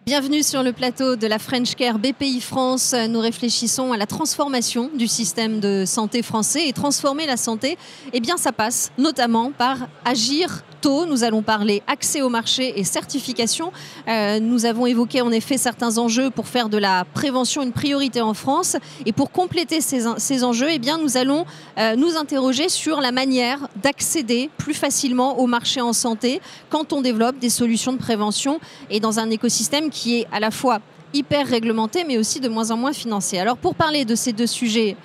Bienvenue sur le plateau de la French Care BPI France. Nous réfléchissons à la transformation du système de santé français. Et transformer la santé, eh bien, ça passe notamment par agir tôt. Nous allons parler accès au marché et certification. Nous avons évoqué en effet certains enjeux pour faire de la prévention une priorité en France. Et pour compléter ces enjeux, eh bien, nous allons nous interroger sur la manière d'accéder plus facilement au marché en santé quand on développe des solutions de prévention et dans un écosystème qui est à la fois hyper réglementé, mais aussi de moins en moins financé. Alors, pour parler de ces deux sujets,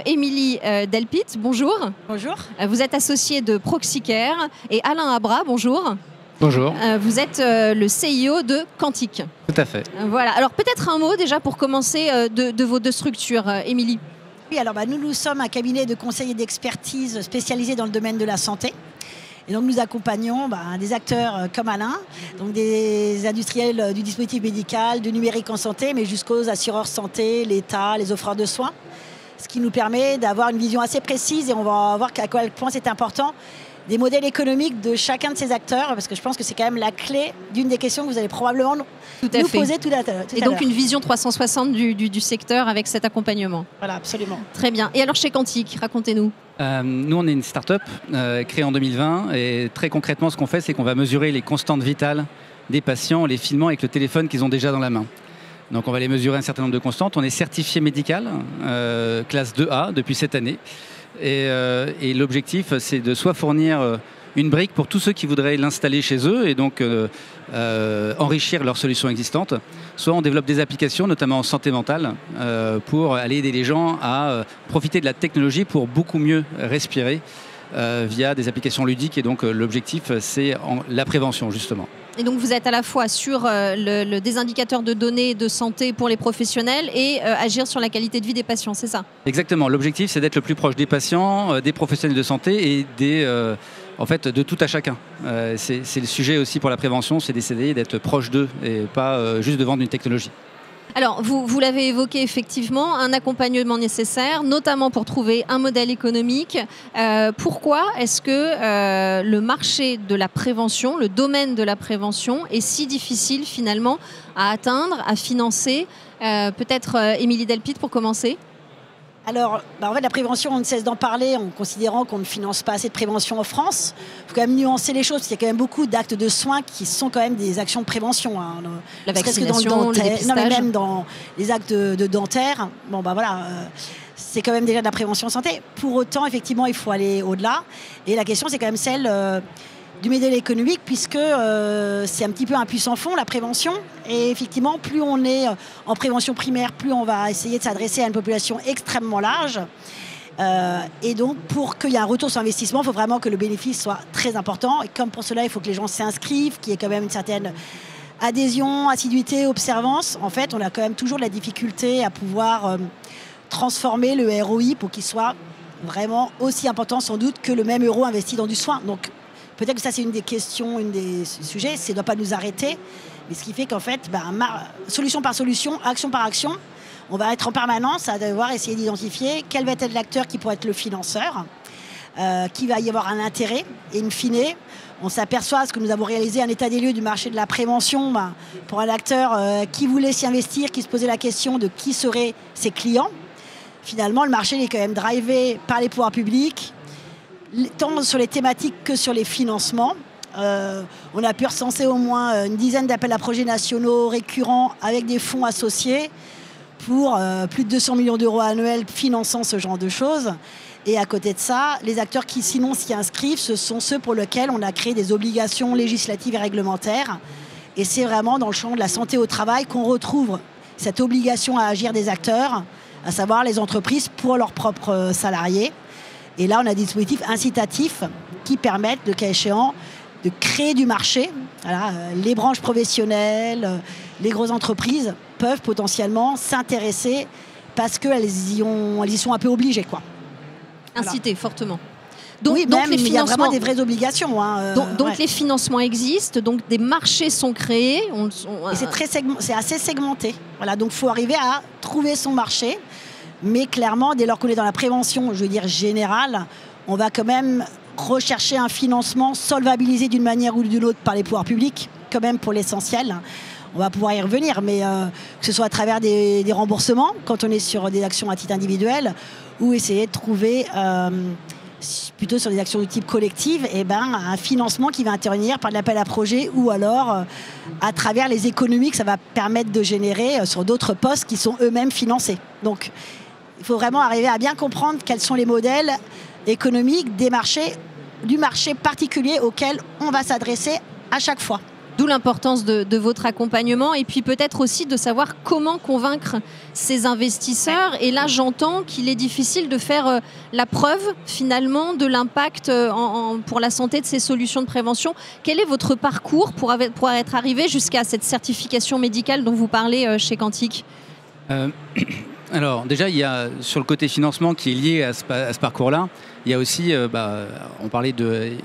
Émilie Delpit, bonjour. Bonjour. Vous êtes associée de Proxicare et Alain Abra, bonjour. Bonjour. Vous êtes le CIO de Quantique. Tout à fait. Voilà. Alors, peut-être un mot déjà pour commencer de vos deux structures, Émilie. Oui, alors nous sommes un cabinet de conseil et d'expertise spécialisé dans le domaine de la santé. Et donc nous accompagnons des acteurs comme Alain, donc des industriels du dispositif médical, du numérique en santé, mais jusqu'aux assureurs santé, l'État, les offreurs de soins. Ce qui nous permet d'avoir une vision assez précise, et on va voir à quel point c'est important, des modèles économiques de chacun de ces acteurs, parce que je pense que c'est quand même la clé d'une des questions que vous allez probablement nous poser tout à l'heure. Et donc une vision 360 du secteur avec cet accompagnement. Voilà, absolument. Très bien. Et alors chez Quantique, racontez-nous. Nous, on est une start-up créée en 2020 et très concrètement, ce qu'on fait, c'est qu'on va mesurer les constantes vitales des patients en les filmant avec le téléphone qu'ils ont déjà dans la main. Donc on va les mesurer un certain nombre de constantes. On est certifié médical, classe 2A depuis cette année. Et l'objectif, c'est de soit fournir une brique pour tous ceux qui voudraient l'installer chez eux et donc enrichir leurs solutions existantes, soit on développe des applications, notamment en santé mentale, pour aller aider les gens à profiter de la technologie pour beaucoup mieux respirer via des applications ludiques. Et donc l'objectif, c'est la prévention, justement. Et donc vous êtes à la fois sur des indicateurs de données de santé pour les professionnels et agir sur la qualité de vie des patients, c'est ça? Exactement. L'objectif, c'est d'être le plus proche des patients, des professionnels de santé et de tout à chacun. C'est le sujet aussi pour la prévention, c'est d'essayer d'être proche d'eux et pas juste de vendre une technologie. Alors, vous l'avez évoqué effectivement, un accompagnement nécessaire, notamment pour trouver un modèle économique. Pourquoi est-ce que le marché de la prévention, le domaine de la prévention est si difficile finalement à atteindre, à financer? Peut-être Émilie Delpit pour commencer. Alors, en fait, la prévention, on ne cesse d'en parler en considérant qu'on ne finance pas assez de prévention en France. Il faut quand même nuancer les choses, parce qu'il y a quand même beaucoup d'actes de soins qui sont quand même des actions de prévention. Hein. La vaccination, le dépistage. Non, mais même dans les actes de dentaire, c'est quand même déjà de la prévention santé. Pour autant, effectivement, il faut aller au-delà. Et la question, c'est quand même celle du modèle économique, puisque c'est un petit peu un puissant fond, la prévention. Et effectivement, plus on est en prévention primaire, plus on va essayer de s'adresser à une population extrêmement large. Et donc, pour qu'il y ait un retour sur investissement, il faut vraiment que le bénéfice soit très important. Et comme pour cela, il faut que les gens s'inscrivent, qu'il y ait quand même une certaine adhésion, assiduité, observance. En fait, on a quand même toujours la difficulté à pouvoir transformer le ROI pour qu'il soit vraiment aussi important, sans doute, que le même euro investi dans du soin. Donc, peut-être que ça, c'est une des questions, une des sujets. Ça ne doit pas nous arrêter. Mais ce qui fait qu'en fait, solution par solution, action par action, on va être en permanence à devoir essayer d'identifier quel va être l'acteur qui pourrait être le financeur, qui va y avoir un intérêt. Et in fine, on s'aperçoit, parce que nous avons réalisé un état des lieux du marché de la prévention pour un acteur qui voulait s'y investir, qui se posait la question de qui seraient ses clients. Finalement, le marché est quand même drivé par les pouvoirs publics, tant sur les thématiques que sur les financements. On a pu recenser au moins une dizaine d'appels à projets nationaux récurrents avec des fonds associés pour plus de 200 millions d'euros annuels finançant ce genre de choses. Et à côté de ça, les acteurs qui sinon s'y inscrivent, ce sont ceux pour lesquels on a créé des obligations législatives et réglementaires. Et c'est vraiment dans le champ de la santé au travail qu'on retrouve cette obligation à agir des acteurs, à savoir les entreprises pour leurs propres salariés. Et là, on a des dispositifs incitatifs qui permettent, le cas échéant, de créer du marché. Voilà, les branches professionnelles, les grosses entreprises peuvent potentiellement s'intéresser parce qu'elles y sont un peu obligées, quoi. Inciter fortement. Donc il y a vraiment des vraies obligations. Donc les financements existent, donc des marchés sont créés. Et c'est assez segmenté. Voilà, donc il faut arriver à trouver son marché. Mais clairement, dès lors qu'on est dans la prévention, je veux dire générale, on va quand même rechercher un financement solvabilisé d'une manière ou d'une autre par les pouvoirs publics, quand même pour l'essentiel. on va pouvoir y revenir, mais que ce soit à travers des remboursements, quand on est sur des actions à titre individuel, ou essayer de trouver, plutôt sur des actions de type collective, un financement qui va intervenir par l'appel à projet ou alors à travers les économies que ça va permettre de générer sur d'autres postes qui sont eux-mêmes financés. Donc, il faut vraiment arriver à bien comprendre quels sont les modèles économiques du marché particulier auquel on va s'adresser à chaque fois. D'où l'importance de votre accompagnement et puis peut-être aussi de savoir comment convaincre ces investisseurs. Et là, j'entends qu'il est difficile de faire la preuve finalement de l'impact pour la santé de ces solutions de prévention. Quel est votre parcours pour être arrivé jusqu'à cette certification médicale dont vous parlez chez Quantique ? Alors déjà, il y a sur le côté financement qui est lié à ce parcours-là, il y a aussi, on parlait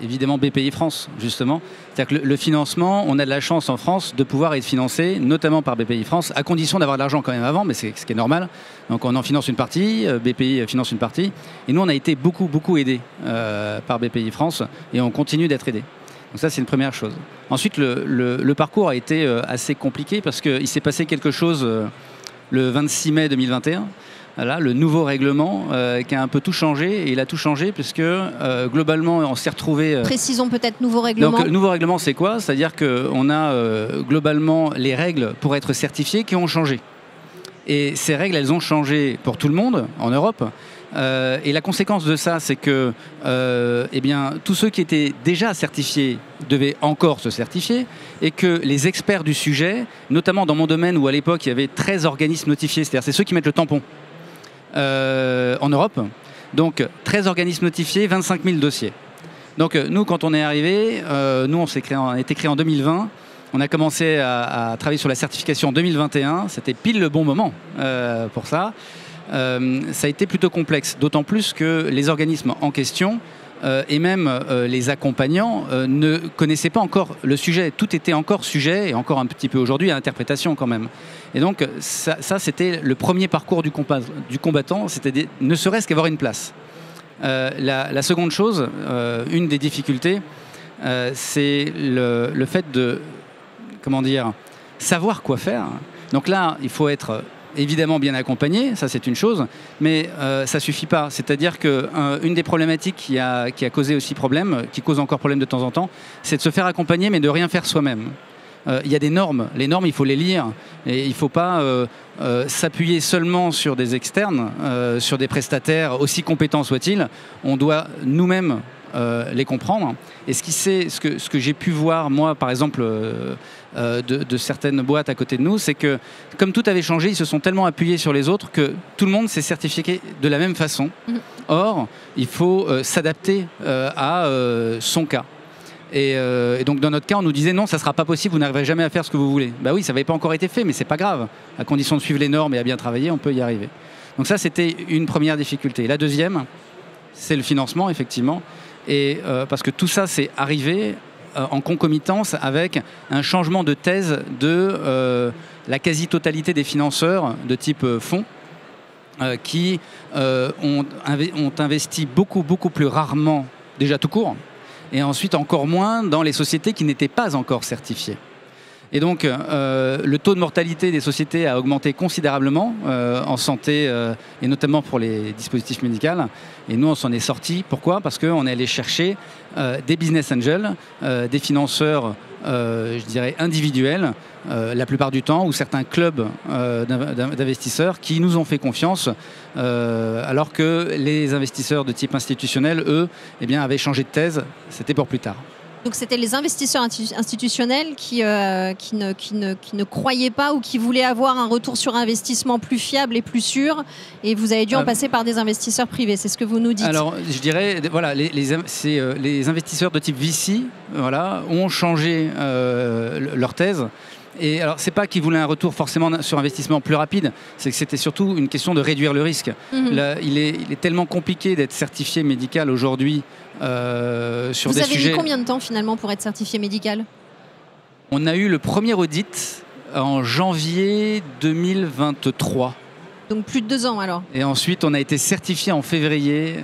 évidemment BPI France justement, c'est-à-dire que le financement, on a de la chance en France de pouvoir être financé, notamment par BPI France, à condition d'avoir de l'argent quand même avant, mais c'est ce qui est normal. Donc on en finance une partie, BPI finance une partie, et nous on a été beaucoup aidés par BPI France, et on continue d'être aidés. Donc ça, c'est une première chose. Ensuite, le parcours a été assez compliqué parce qu'il s'est passé quelque chose le 26 mai 2021. Là, le nouveau règlement qui a un peu tout changé. Et il a tout changé puisque globalement, on s'est retrouvé... Précisons peut-être nouveau règlement. Donc, nouveau règlement, c'est quoi? C'est-à-dire qu'on a globalement les règles pour être certifié qui ont changé. Et ces règles, elles ont changé pour tout le monde en Europe. Et la conséquence de ça, c'est que tous ceux qui étaient déjà certifiés devaient encore se certifier et que les experts du sujet, notamment dans mon domaine où à l'époque il y avait 13 organismes notifiés, c'est-à-dire c'est ceux qui mettent le tampon en Europe, donc 13 organismes notifiés, 25 000 dossiers. Donc nous, quand on est arrivé, nous on a été créé en 2020. On a commencé à travailler sur la certification en 2021. C'était pile le bon moment pour ça. Ça a été plutôt complexe, d'autant plus que les organismes en question et même les accompagnants ne connaissaient pas encore le sujet. Tout était encore sujet, et encore un petit peu aujourd'hui, à interprétation quand même. Et donc ça c'était le premier parcours du combattant, c'était ne serait-ce qu'avoir une place. La seconde chose, une des difficultés, c'est le fait de savoir quoi faire. Donc là, il faut être évidemment bien accompagné, ça c'est une chose, mais ça ne suffit pas. C'est-à-dire qu'une des problématiques qui a causé aussi problème, qui cause encore problème de temps en temps, c'est de se faire accompagner mais de rien faire soi-même. Il y a des normes. Les normes, il faut les lire. Et il ne faut pas s'appuyer seulement sur des externes, sur des prestataires, aussi compétents soient-ils. On doit nous-mêmes les comprendre. Et ce que j'ai pu voir, moi, par exemple, de certaines boîtes à côté de nous, c'est que, comme tout avait changé, ils se sont tellement appuyés sur les autres que tout le monde s'est certifié de la même façon. Or, il faut s'adapter à son cas. Et donc dans notre cas, on nous disait non, ça ne sera pas possible, vous n'arriverez jamais à faire ce que vous voulez. Bah oui, ça n'avait pas encore été fait, mais c'est pas grave. À condition de suivre les normes et à bien travailler, on peut y arriver. Donc ça, c'était une première difficulté. La deuxième, c'est le financement, effectivement. Et parce que tout ça, c'est arrivé en concomitance avec un changement de thèse de la quasi-totalité des financeurs de type fonds qui ont investi beaucoup plus rarement, déjà tout court, et ensuite encore moins dans les sociétés qui n'étaient pas encore certifiées. Et donc, le taux de mortalité des sociétés a augmenté considérablement en santé, et notamment pour les dispositifs médicaux. Et nous, on s'en est sortis. Pourquoi? Parce qu'on est allé chercher des business angels, des financeurs, je dirais, individuels, la plupart du temps, ou certains clubs d'investisseurs qui nous ont fait confiance, alors que les investisseurs de type institutionnel, eux, avaient changé de thèse. C'était pour plus tard. Donc c'était les investisseurs institutionnels qui ne croyaient pas ou qui voulaient avoir un retour sur investissement plus fiable et plus sûr, et vous avez dû en passer par des investisseurs privés, c'est ce que vous nous dites. Alors je dirais, voilà, les investisseurs de type VC ont changé leur thèse. Et alors, c'est pas qu'ils voulaient un retour forcément sur investissement plus rapide, c'est que c'était surtout une question de réduire le risque. Là, il est tellement compliqué d'être certifié médical aujourd'hui sur des sujets... Vous avez mis combien de temps finalement pour être certifié médical? On a eu le premier audit en janvier 2023. Donc plus de 2 ans alors. Et ensuite, on a été certifié en février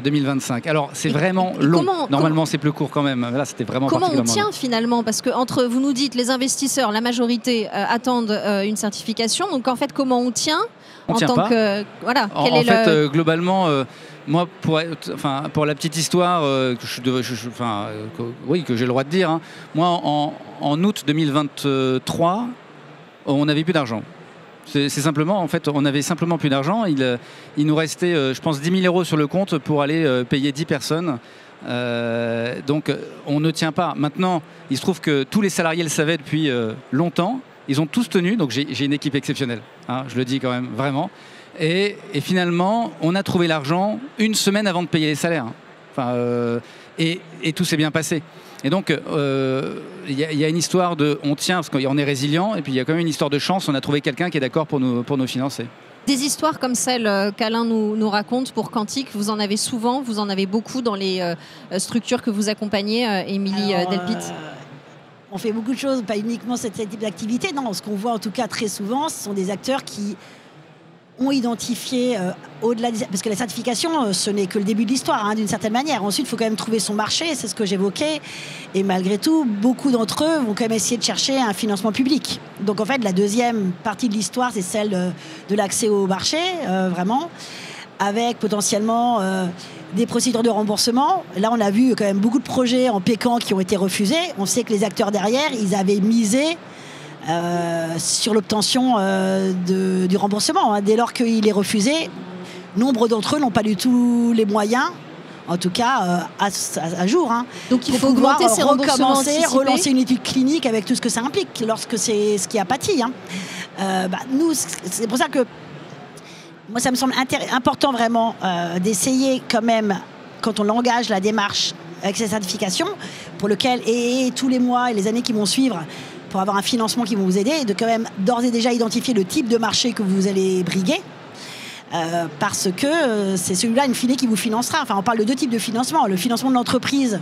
2025. Alors, c'est vraiment long. Normalement, c'est plus court quand même. Là, c'était vraiment Comment on particulièrement tient long. Finalement? Parce que entre, vous nous dites, les investisseurs, la majorité attendent une certification. Donc en fait, comment on tient On en tient tant pas. que voilà. En fait, globalement, moi, pour la petite histoire, que j'ai le droit de dire, hein, moi, en août 2023, on n'avait plus d'argent. C'est simplement, en fait, on n'avait simplement plus d'argent. Il nous restait, je pense, 10 000 € sur le compte pour aller payer 10 personnes. Donc, on ne tient pas. Maintenant, il se trouve que tous les salariés le savaient depuis longtemps. Ils ont tous tenu, donc j'ai une équipe exceptionnelle. Hein, je le dis quand même, vraiment. Et finalement, on a trouvé l'argent une semaine avant de payer les salaires. Enfin, et tout s'est bien passé. Et donc, il y a une histoire de on tient parce qu'on est résilient, et puis il y a quand même une histoire de chance. On a trouvé quelqu'un qui est d'accord pour nous financer. Des histoires comme celle qu'Alain nous raconte pour Quantique, vous en avez souvent, vous en avez beaucoup dans les structures que vous accompagnez, Émilie Delpit. On fait beaucoup de choses, pas uniquement ce type d'activité. Non, ce qu'on voit en tout cas très souvent, ce sont des acteurs qui ont identifié au-delà parce que la certification, ce n'est que le début de l'histoire, hein, d'une certaine manière. Ensuite, il faut quand même trouver son marché, c'est ce que j'évoquais. Et malgré tout, beaucoup d'entre eux vont quand même essayer de chercher un financement public. Donc en fait, la deuxième partie de l'histoire, c'est celle de l'accès au marché, vraiment, avec potentiellement des procédures de remboursement. Là, on a vu quand même beaucoup de projets en Pécan qui ont été refusés. On sait que les acteurs derrière, ils avaient misé sur l'obtention du remboursement. Hein. Dès lors qu'il est refusé, nombre d'entre eux n'ont pas du tout les moyens, en tout cas à jour. Hein, donc il faut augmenter ces remboursements anticipés, relancer une étude clinique avec tout ce que ça implique lorsque c'est ce qui a pâti. Hein. Nous, c'est pour ça que moi, ça me semble important vraiment d'essayer quand même, quand on engage la démarche avec ces certifications, pour lequel, et tous les mois et les années qui vont suivre, pour avoir un financement qui va vous aider, et de quand même d'ores et déjà identifier le type de marché que vous allez briguer, parce que c'est celui-là, in fine, qui vous financera. Enfin, on parle de deux types de financement. Le financement de l'entreprise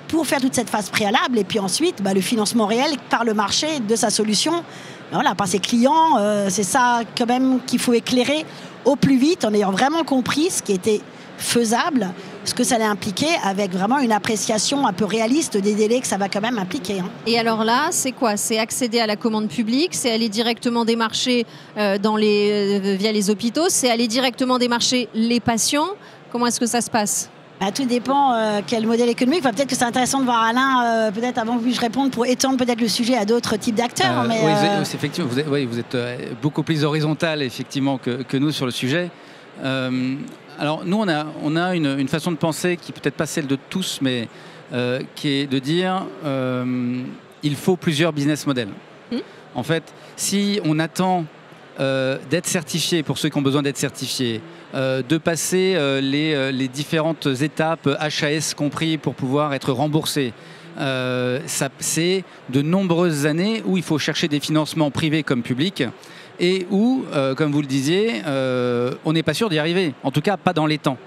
pour faire toute cette phase préalable, et puis ensuite, le financement réel par le marché de sa solution, voilà, par ses clients. C'est ça quand même qu'il faut éclairer au plus vite, en ayant vraiment compris ce qui était faisable, ce que ça allait impliquer, avec vraiment une appréciation un peu réaliste des délais que ça va quand même impliquer. Hein. Et alors là, c'est quoi? C'est accéder à la commande publique, c'est aller directement démarcher via les hôpitaux, c'est aller directement démarcher les patients. Comment est-ce que ça se passe? Tout dépend quel modèle économique. Enfin, peut-être que c'est intéressant de voir Alain, peut-être avant que je réponde, pour étendre peut-être le sujet à d'autres types d'acteurs. Oui, effectivement, vous êtes beaucoup plus horizontal effectivement que nous sur le sujet. Alors nous, on a une façon de penser qui peut-être pas celle de tous, mais qui est de dire il faut plusieurs business models. En fait, si on attend d'être certifié pour ceux qui ont besoin d'être certifiés, de passer les différentes étapes HAS compris pour pouvoir être remboursé. C'est de nombreuses années où il faut chercher des financements privés comme publics et où, comme vous le disiez, on n'est pas sûr d'y arriver, en tout cas pas dans les temps.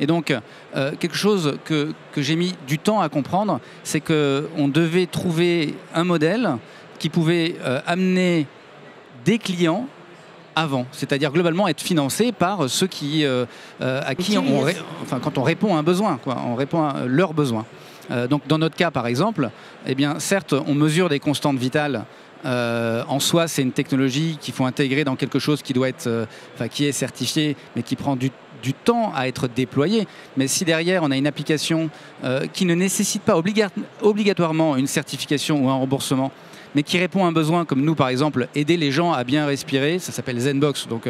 Et donc, quelque chose que j'ai mis du temps à comprendre, c'est qu'on devait trouver un modèle qui pouvait amener des clients avant, c'est-à-dire globalement être financé par ceux à qui quand on répond à un besoin, on répond à leurs besoins. Donc dans notre cas par exemple, eh bien, certes on mesure des constantes vitales, en soi c'est une technologie qu'il faut intégrer dans quelque chose qui doit être, qui est certifié, mais qui prend du temps à être déployé. Mais si derrière on a une application qui ne nécessite pas obligatoirement une certification ou un remboursement, mais qui répond à un besoin, comme nous par exemple, aider les gens à bien respirer, ça s'appelle Zenbox, donc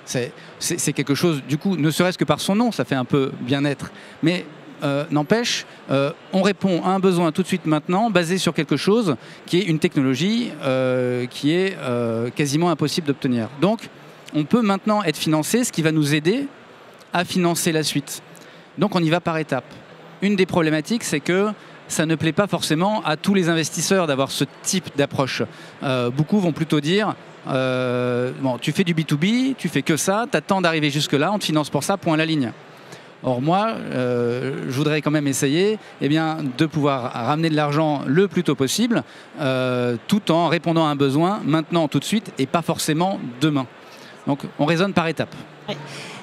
c'est quelque chose, du coup, ne serait-ce que par son nom, ça fait un peu bien-être, mais n'empêche, on répond à un besoin tout de suite maintenant, basé sur quelque chose qui est une technologie qui est quasiment impossible d'obtenir. Donc, on peut maintenant être financé, ce qui va nous aider à financer la suite. Donc, on y va par étapes. Une des problématiques, c'est que ça ne plaît pas forcément à tous les investisseurs d'avoir ce type d'approche. Beaucoup vont plutôt dire bon, tu fais du B2B, tu fais que ça, t'attends d'arriver jusque-là, on te finance pour ça, point à la ligne. Or moi, je voudrais quand même essayer de pouvoir ramener de l'argent le plus tôt possible, tout en répondant à un besoin maintenant, tout de suite, et pas forcément demain. Donc on raisonne par étapes. Ouais.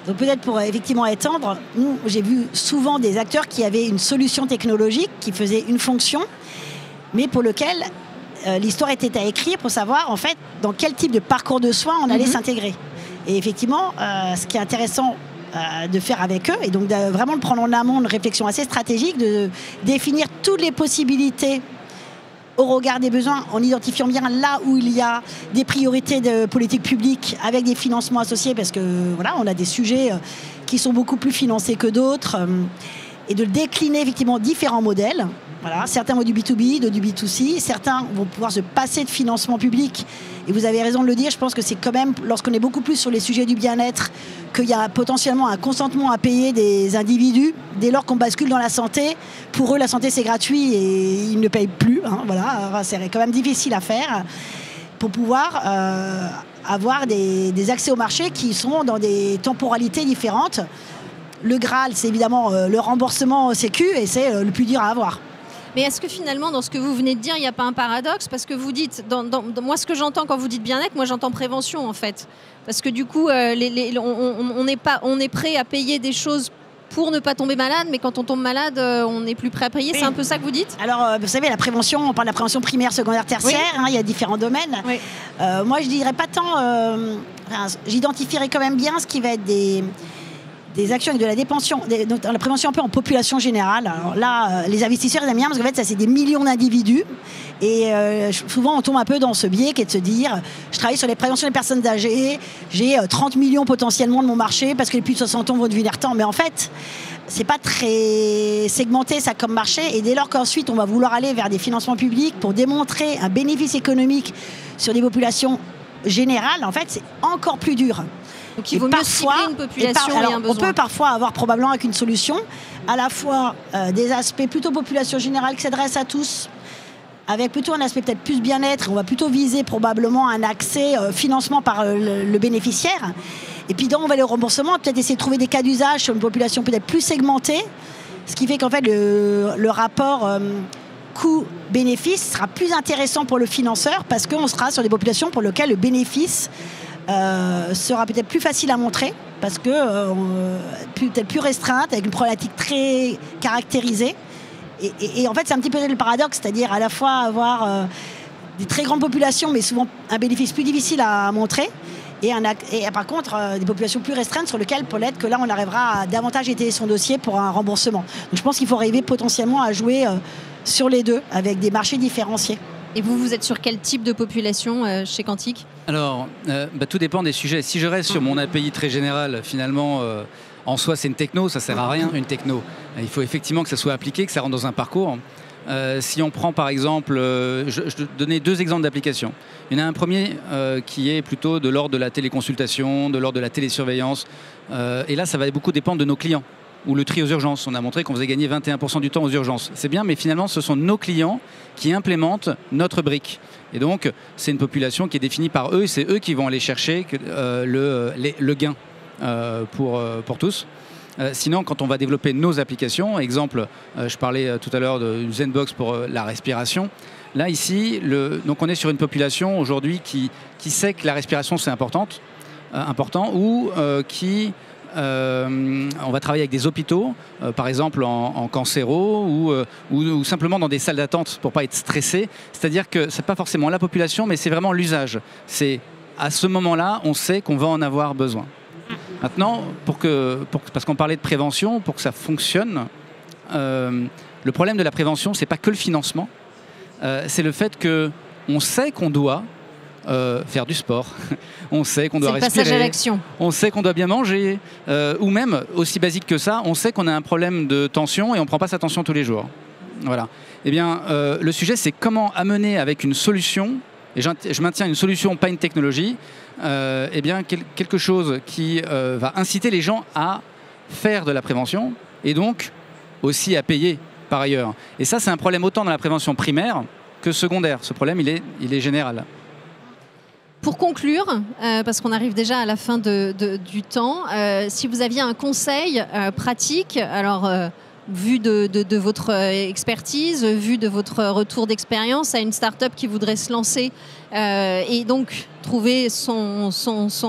Donc peut-être pour effectivement étendre, nous, j'ai vu souvent des acteurs qui avaient une solution technologique, qui faisait une fonction, mais pour lequel l'histoire était à écrire pour savoir en fait dans quel type de parcours de soins on allait s'intégrer. Et effectivement, ce qui est intéressant de faire avec eux, et donc de vraiment de prendre en amont une réflexion assez stratégique, de définir toutes les possibilités au regard des besoins, en identifiant bien là où il y a des priorités de politique publique avec des financements associés, parce que voilà, on a des sujets qui sont beaucoup plus financés que d'autres, et de décliner effectivement différents modèles. Voilà, certains vont du B2B, d'autres du B2C, certains vont pouvoir se passer de financement public. Et vous avez raison de le dire, je pense que c'est quand même, lorsqu'on est beaucoup plus sur les sujets du bien-être, qu'il y a potentiellement un consentement à payer des individus. Dès lors qu'on bascule dans la santé, pour eux, la santé, c'est gratuit et ils ne payent plus. Hein, voilà, enfin, c'est quand même difficile à faire pour pouvoir avoir des accès au marché qui sont dans des temporalités différentes. Le Graal, c'est évidemment le remboursement Sécu et c'est le plus dur à avoir. Mais est-ce que finalement, dans ce que vous venez de dire, il n'y a pas un paradoxe? Parce que vous dites, moi ce que j'entends quand vous dites bien-être, moi j'entends prévention en fait. Parce que du coup, on est prêt à payer des choses pour ne pas tomber malade, mais quand on tombe malade, on n'est plus prêt à payer. Oui. C'est un peu ça que vous dites? Alors, vous savez, la prévention, on parle de la prévention primaire, secondaire, tertiaire, oui. Il y a différents domaines. Oui. Moi, je dirais pas tant... j'identifierais quand même bien ce qui va être des actions avec de la dépension, la prévention un peu en population générale. Alors là, les investisseurs ils aiment bien parce qu'en fait, ça c'est des millions d'individus. Et souvent, on tombe un peu dans ce biais qui est de se dire, je travaille sur les préventions des personnes âgées, j'ai 30 millions potentiellement de mon marché parce que les plus de 60 ans vont devenir temps. Mais en fait, c'est pas très segmenté ça comme marché. Et dès lors qu'ensuite, on va vouloir aller vers des financements publics pour démontrer un bénéfice économique sur des populations générales, en fait, c'est encore plus dur. Donc il vaut mieux cibler une population et un besoin. On peut parfois avoir probablement avec une solution à la fois des aspects plutôt population générale qui s'adressent à tous, avec plutôt un aspect peut-être plus bien-être. On va plutôt viser probablement un accès financement par le bénéficiaire. Et puis dans le remboursement, peut-être essayer de trouver des cas d'usage sur une population peut-être plus segmentée, ce qui fait qu'en fait le rapport coût-bénéfice sera plus intéressant pour le financeur parce qu'on sera sur des populations pour lesquelles le bénéfice sera peut-être plus facile à montrer parce que peut-être plus restreinte, avec une problématique très caractérisée. Et en fait, c'est un petit peu le paradoxe, c'est-à-dire à la fois avoir des très grandes populations, mais souvent un bénéfice plus difficile à montrer, et par contre, des populations plus restreintes sur lesquelles peut-être que là, on arrivera à davantage étayer son dossier pour un remboursement. Donc je pense qu'il faut arriver potentiellement à jouer sur les deux, avec des marchés différenciés. Et vous êtes sur quel type de population chez Quantique? Alors, tout dépend des sujets. Si je reste sur mon API très général, finalement, en soi, c'est une techno, ça ne sert à rien, une techno. Il faut effectivement que ça soit appliqué, que ça rentre dans un parcours. Si on prend par exemple, je donnais 2 exemples d'applications. Il y en a un premier qui est plutôt de l'ordre de la téléconsultation, de l'ordre de la télésurveillance. Et là, ça va beaucoup dépendre de nos clients. Ou le tri aux urgences. On a montré qu'on faisait gagner 21% du temps aux urgences. C'est bien, mais finalement, ce sont nos clients qui implémentent notre brique. Et donc, c'est une population qui est définie par eux, et c'est eux qui vont aller chercher le gain pour tous. Sinon, quand on va développer nos applications, exemple, je parlais tout à l'heure d'une Zenbox pour la respiration. Là, ici, donc on est sur une population aujourd'hui qui sait que la respiration, c'est important, ou qui... on va travailler avec des hôpitaux, par exemple en cancéro ou simplement dans des salles d'attente pour ne pas être stressé. C'est-à-dire que ce n'est pas forcément la population, mais c'est vraiment l'usage. C'est à ce moment-là, on sait qu'on va en avoir besoin. Maintenant, parce qu'on parlait de prévention, pour que ça fonctionne, le problème de la prévention, ce n'est pas que le financement, c'est le fait qu'on sait qu'on doit faire du sport, on sait qu'on doit respirer, passage à l'action. On sait qu'on doit bien manger, ou même, aussi basique que ça, on sait qu'on a un problème de tension et on ne prend pas sa tension tous les jours. Voilà. Eh bien, le sujet, c'est comment amener avec une solution, et je maintiens une solution, pas une technologie, eh bien, quelque chose qui va inciter les gens à faire de la prévention et donc aussi à payer par ailleurs. Et ça, c'est un problème autant dans la prévention primaire que secondaire. Ce problème, il est général. Pour conclure, parce qu'on arrive déjà à la fin du temps, si vous aviez un conseil pratique, alors vu de votre expertise, vu de votre retour d'expérience, à une start-up qui voudrait se lancer et donc trouver son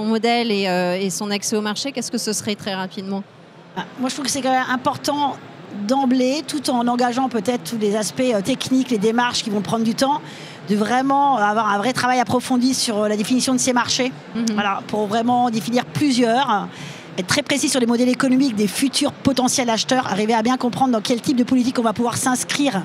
modèle et son accès au marché, qu'est-ce que ce serait très rapidement? Moi, je trouve que c'est quand même important d'emblée, tout en engageant peut-être tous les aspects techniques, les démarches qui vont prendre du temps, de vraiment avoir un vrai travail approfondi sur la définition de ces marchés, voilà, pour vraiment définir plusieurs, être très précis sur les modèles économiques des futurs potentiels acheteurs, arriver à bien comprendre dans quel type de politique on va pouvoir s'inscrire,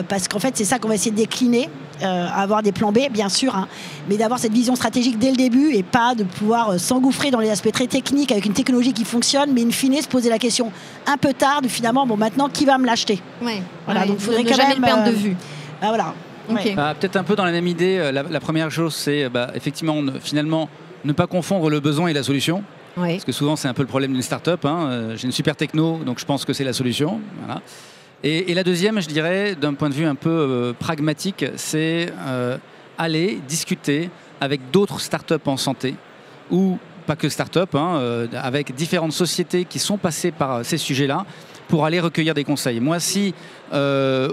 parce qu'en fait c'est ça qu'on va essayer de décliner, avoir des plans B bien sûr, hein, mais d'avoir cette vision stratégique dès le début et pas de pouvoir s'engouffrer dans les aspects très techniques avec une technologie qui fonctionne, mais in fine se poser la question un peu tard de finalement bon maintenant qui va me l'acheter. Ouais, voilà, donc faudrait ne quand jamais même le perdre de vue. Voilà. Okay. Peut-être un peu dans la même idée, la première chose c'est effectivement finalement ne pas confondre le besoin et la solution. Oui. Parce que souvent c'est un peu le problème d'une start-up, hein. J'ai une super techno donc je pense que c'est la solution. Voilà. Et la deuxième, je dirais, d'un point de vue un peu pragmatique, c'est aller discuter avec d'autres startups en santé, ou pas que startups, hein, avec différentes sociétés qui sont passées par ces sujets-là, pour aller recueillir des conseils. Moi, si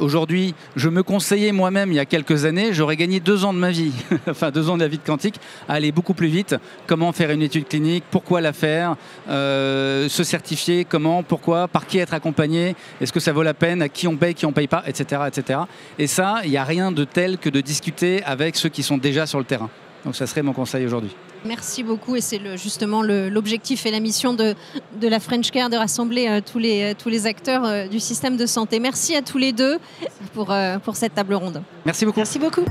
aujourd'hui, je me conseillais moi-même il y a quelques années, j'aurais gagné 2 ans de ma vie, enfin 2 ans de la vie de Quantique, à aller beaucoup plus vite. Comment faire une étude clinique, pourquoi la faire, se certifier, comment, pourquoi, par qui être accompagné, est-ce que ça vaut la peine, à qui on paye pas, etc., etc. Et ça, il n'y a rien de tel que de discuter avec ceux qui sont déjà sur le terrain. Donc ça serait mon conseil aujourd'hui. Merci beaucoup et c'est justement l'objectif et la mission de la French Care de rassembler tous les acteurs du système de santé. Merci à tous les deux pour cette table ronde. Merci beaucoup. Merci beaucoup.